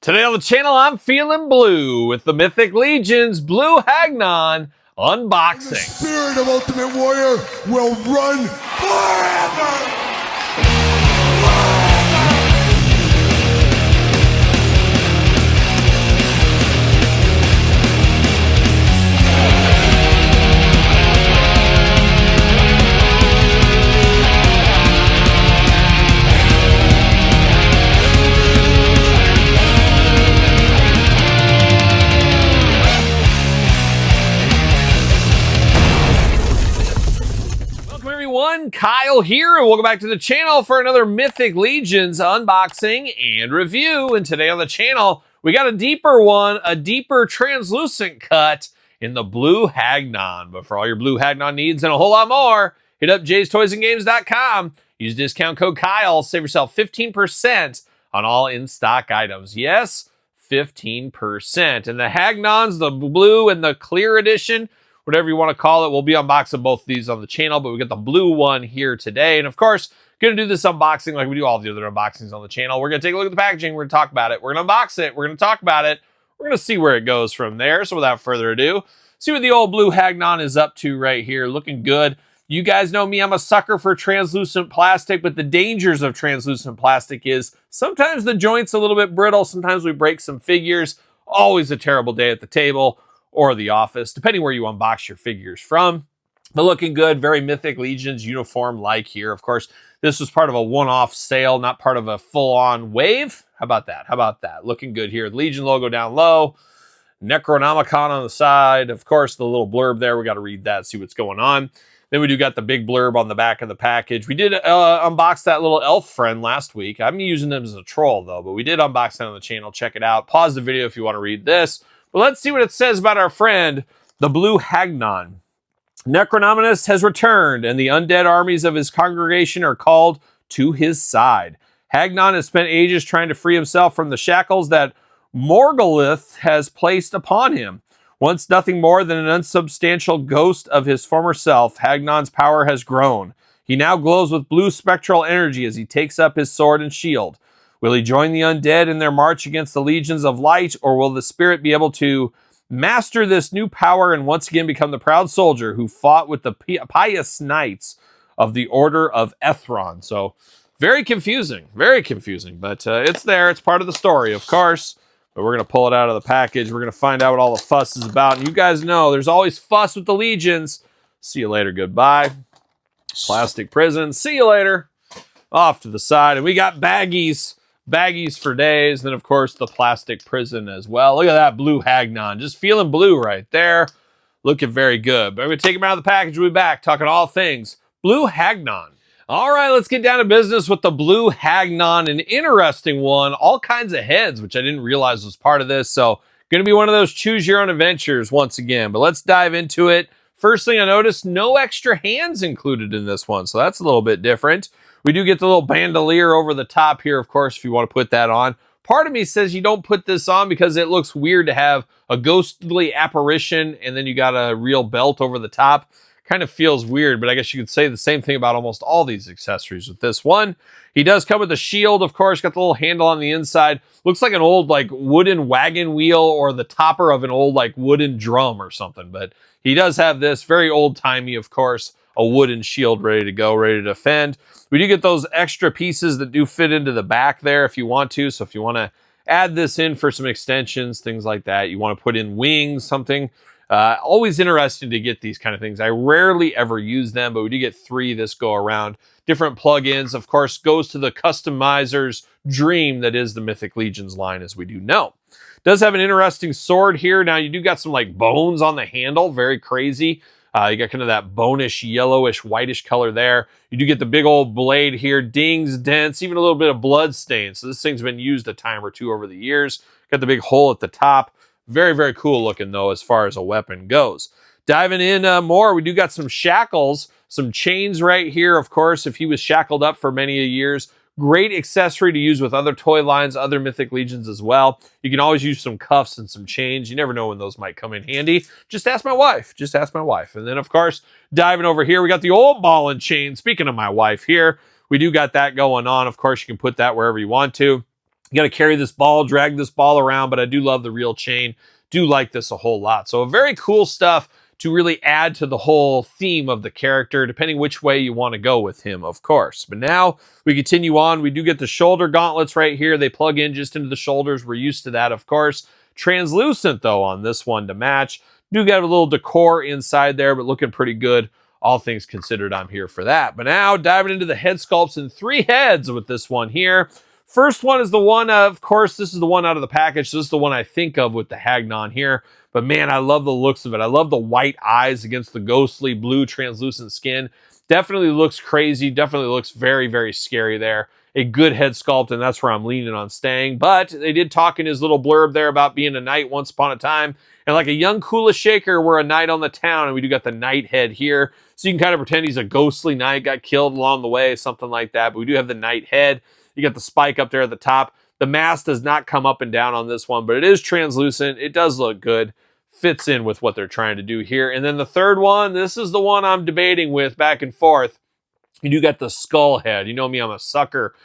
Today on the channel, I'm feeling blue with the Mythic Legion's Blue Hagnon unboxing. The spirit of Ultimate Warrior will run forever! Kyle here, and welcome back to the channel for another Mythic Legions unboxing and review. And today on the channel, we got a deeper one, a deeper translucent cut in the Blue Hagnon. But for all your Blue Hagnon needs and a whole lot more, hit up jaystoysandgames.com. Use discount code Kyle, save yourself 15% on all in-stock items. Yes, 15%. And the Hagnons, the blue and the clear edition, whatever you want to call it. We'll be unboxing both of these on the channel, but we got the blue one here today. And of course, going to do this unboxing like we do all the other unboxings on the channel. We're going to take a look at the packaging. We're going to talk about it. We're going to unbox it. We're going to talk about it. We're going to see where it goes from there. So without further ado, see what the old Blue Hagnon is up to right here. Looking good. You guys know me. I'm a sucker for translucent plastic, but the dangers of translucent plastic is sometimes the joint's a little bit brittle. Sometimes we break some figures. Always a terrible day at the table or the office, depending where you unbox your figures from. But looking good, very Mythic Legions uniform-like here. Of course, this was part of a one-off sale, not part of a full-on wave. How about that? How about that? Looking good here. Legion logo down low, Necronomicon on the side. Of course, the little blurb there, we got to read that, see what's going on. Then we do got the big blurb on the back of the package. We did unbox that little elf friend last week. I'm using them as a troll, though, but we did unbox that on the channel. Check it out. Pause the video if you want to read this. But let's see what it says about our friend, the Blue Hagnon. Necronominus has returned, and the undead armies of his congregation are called to his side. Hagnon has spent ages trying to free himself from the shackles that Morgulith has placed upon him. Once nothing more than an unsubstantial ghost of his former self, Hagnon's power has grown. He now glows with blue spectral energy as he takes up his sword and shield. Will he join the undead in their march against the legions of light, or will the spirit be able to master this new power and once again become the proud soldier who fought with the pious knights of the Order of Ethron? So, very confusing, but it's there. It's part of the story, of course. But we're going to pull it out of the package. We're going to find out what all the fuss is about. And you guys know there's always fuss with the Legions. See you later. Goodbye. Plastic prison. See you later. Off to the side. And we got baggies for days. Then, of course, the plastic prison as well. Look at that Blue Hagnon. Just feeling blue right there. Looking very good. But I'm going to take him out of the package. We'll be back talking all things Blue Hagnon. All right, let's get down to business with the Blue Hagnon. An interesting one. All kinds of heads, which I didn't realize was part of this. So, going to be one of those choose your own adventures once again. But let's dive into it. First thing I noticed, no extra hands included in this one. So, that's a little bit different. We do get the little bandolier over the top here, of course, if you want to put that on. Part of me says you don't put this on because it looks weird to have a ghostly apparition and then you got a real belt over the top. Kind of feels weird, but I guess you could say the same thing about almost all these accessories with this one. He does come with a shield, of course, got the little handle on the inside. Looks like an old wooden wagon wheel or the topper of an old wooden drum or something, but he does have this very old-timey, of course, a wooden shield ready to go, ready to defend. We do get those extra pieces that do fit into the back there if you want to. So if you want to add this in for some extensions, things like that, you want to put in wings, something. Always interesting to get these kind of things. I rarely ever use them, but we do get 3 this go around. Different plugins, of course, goes to the customizer's dream that is the Mythic Legions line, as we do know. Does have an interesting sword here. Now, you do got some bones on the handle. Very crazy. You got kind of that bonish, yellowish, whitish color there. You do get the big old blade here. Dings, dents, even a little bit of blood stain. So this thing's been used a time or two over the years. Got the big hole at the top. Very, very cool looking, though, as far as a weapon goes. Diving in more, we do got some shackles, some chains right here, of course, if he was shackled up for many years. Great accessory to use with other toy lines, other Mythic Legions as well. You can always use some cuffs and some chains. You never know when those might come in handy. Just ask my wife. And then, of course, diving over here, we got the old ball and chain. Speaking of my wife here, we do got that going on. Of course, you can put that wherever you want to. You got to carry this ball, drag this ball around, but I do love the real chain. Do like this a whole lot. So very cool stuff to really add to the whole theme of the character, depending which way you want to go with him, of course. But now we continue on. We do get the shoulder gauntlets right here. They plug in just into the shoulders. We're used to that, of course. Translucent, though, on this one to match. Do get a little decor inside there, but looking pretty good. All things considered, I'm here for that. But now diving into the head sculpts in 3 heads with this one here. First one is the one, of course, this is the one out of the package. So this is the one I think of with the Hagnon here. But man, I love the looks of it. I love the white eyes against the ghostly blue translucent skin. Definitely looks crazy. Definitely looks very, very scary there. A good head sculpt, and that's where I'm leaning on staying. But they did talk in his little blurb there about being a knight once upon a time. And like a young Kula Shaker, we're a knight on the town, and we do got the knight head here. So you can kind of pretend he's a ghostly knight, got killed along the way, something like that. But we do have the knight head. You got the spike up there at the top. The mask does not come up and down on this one, but it is translucent. It does look good. Fits in with what they're trying to do here. And then the third one, this is the one I'm debating with back and forth. You do got the skull head. You know me, I'm a sucker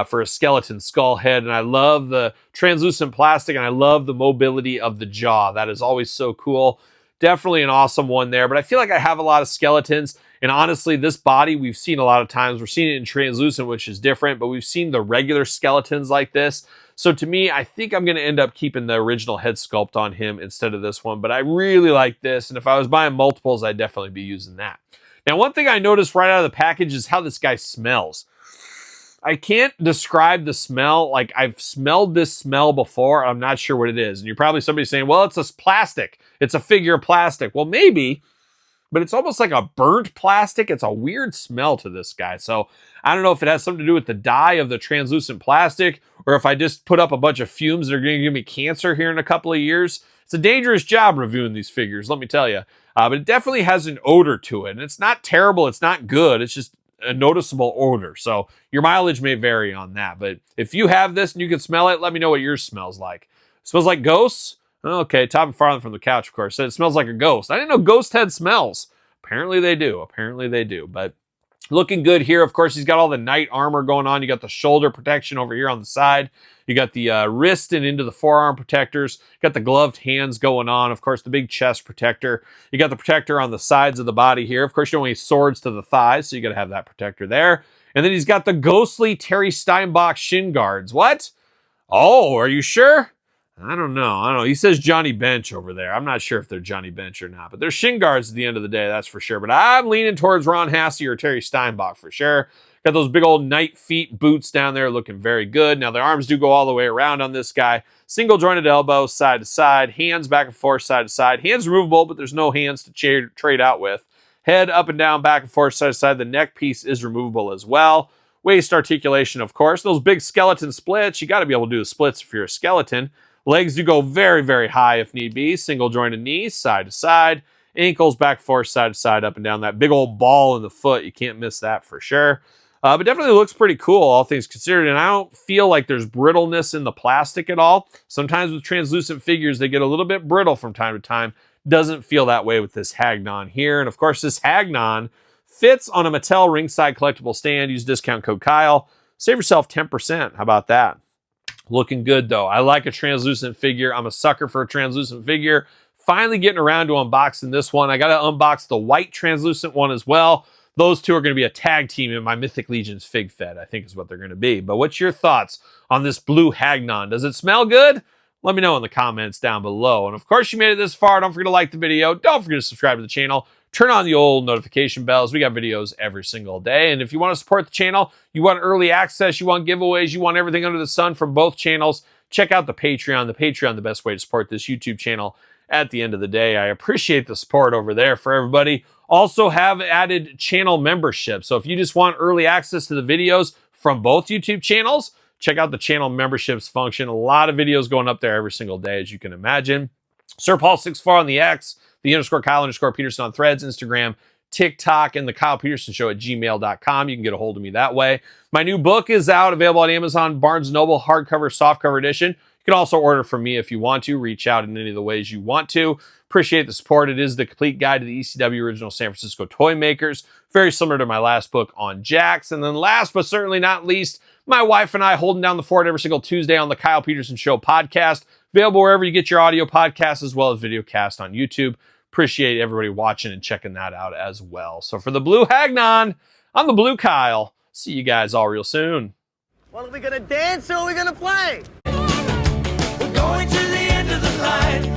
for a skeleton skull head, and I love the translucent plastic, and I love the mobility of the jaw. That is always so cool. Definitely an awesome one there, but I feel like I have a lot of skeletons, and honestly, this body we've seen a lot of times. We're seeing it in translucent, which is different, but we've seen the regular skeletons like this. So to me, I think I'm going to end up keeping the original head sculpt on him instead of this one, but I really like this, and if I was buying multiples, I'd definitely be using that. Now, one thing I noticed right out of the package is how this guy smells. I can't describe the smell. Like, I've smelled this smell before. I'm not sure what it is. And you're probably somebody saying, well, it's a plastic. It's a figure of plastic. Well, maybe, but it's almost like a burnt plastic. It's a weird smell to this guy. So I don't know if it has something to do with the dye of the translucent plastic, or if I just put up a bunch of fumes that are going to give me cancer here in a couple of years. It's a dangerous job reviewing these figures, let me tell you. But it definitely has an odor to it. And it's not terrible. It's not good. It's just a noticeable odor. So your mileage may vary on that. But if you have this and you can smell it, let me know what yours smells like. It smells like ghosts? Okay, top and farther from the couch, of course. Said it smells like a ghost. I didn't know ghost head smells. Apparently they do. Apparently they do. But looking good here. Of course, he's got all the knight armor going on. You got the shoulder protection over here on the side. You got the wrist and into the forearm protectors. You got the gloved hands going on. Of course, the big chest protector. You got the protector on the sides of the body here. Of course, you don't need swords to the thighs, so you got to have that protector there. And then he's got the ghostly Terry Steinbach shin guards. What? Oh, are you sure? I don't know. He says Johnny Bench over there. I'm not sure if they're Johnny Bench or not, but they're shin guards at the end of the day, that's for sure. But I'm leaning towards Ron Hasse or Terry Steinbach for sure. Got those big old knight feet boots down there looking very good. Now, the arms do go all the way around on this guy. Single jointed elbow, side to side. Hands back and forth, side to side. Hands removable, but there's no hands to trade out with. Head up and down, back and forth, side to side. The neck piece is removable as well. Waist articulation, of course. Those big skeleton splits, you got to be able to do the splits if you're a skeleton. Legs do go very, very high if need be. Single jointed knees, side to side. Ankles back, forth, side to side, up and down. That big old ball in the foot, you can't miss that for sure. But definitely looks pretty cool, all things considered. And I don't feel like there's brittleness in the plastic at all. Sometimes with translucent figures, they get a little bit brittle from time to time. Doesn't feel that way with this Hagnon here. And of course, this Hagnon fits on a Mattel ringside collectible stand. Use discount code Kyle. Save yourself 10%. How about that? Looking good, though. I like a translucent figure. I'm a sucker for a translucent figure. Finally getting around to unboxing this one. I got to unbox the white translucent one as well. Those two are going to be a tag team in my Mythic Legions Fig Fed, I think is what they're going to be. But what's your thoughts on this blue Hagnon? Does it smell good? Let me know in the comments down below. And of course, you made it this far. Don't forget to like the video. Don't forget to subscribe to the channel. Turn on the old notification bells. We got videos every single day. And if you want to support the channel, you want early access, you want giveaways, you want everything under the sun from both channels, check out the Patreon. The Patreon, the best way to support this YouTube channel at the end of the day. I appreciate the support over there for everybody. Also have added channel membership. So if you just want early access to the videos from both YouTube channels, check out the channel memberships function. A lot of videos going up there every single day, as you can imagine. Sir Paul64 on the X, _Kyle_Peterson on Threads, Instagram, TikTok, and TheKylePetersonShow at gmail.com. You can get a hold of me that way. My new book is out, available on Amazon, Barnes & Noble, hardcover, softcover edition. You can also order from me if you want to. Reach out in any of the ways you want to. Appreciate the support. It is the complete guide to the ECW original San Francisco toy makers. Very similar to my last book on Jakks. And then last but certainly not least, My wife and I holding down the fort every single Tuesday on the Kyle Peterson Show podcast, available wherever you get your audio podcasts as well as video cast on YouTube. Appreciate everybody watching and checking that out as well. So for the Blue Hagnon, I'm the Blue Kyle. See you guys all real soon. Well, are we gonna dance or are we gonna play? We're going to the end of the line.